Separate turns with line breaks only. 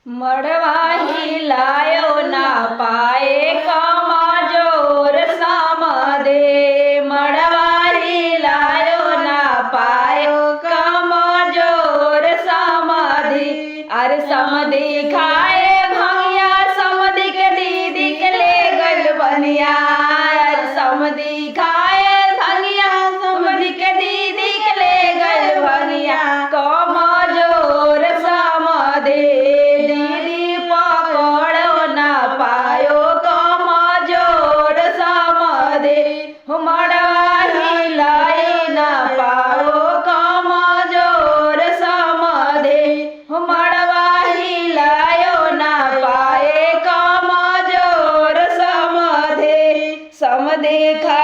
मड़वा हिलायो ना पाए कमजोर समदे। मड़वा हिलायो ना पाए कमजोर समधी। अरे समधी खाए भंगिया समधी के दीदी के ले गइल बनिया। समधी खाए भंगिया समधी के दीदी के ले गइल बनिया। कमजोर समधे दीदी पकड़ो ना पायो कमजोर समधे। मड़वा हिलाए ना पाओ कमजोर समधे। मड़वा हिलायो ना पाए कमजोर समधे। समधे खा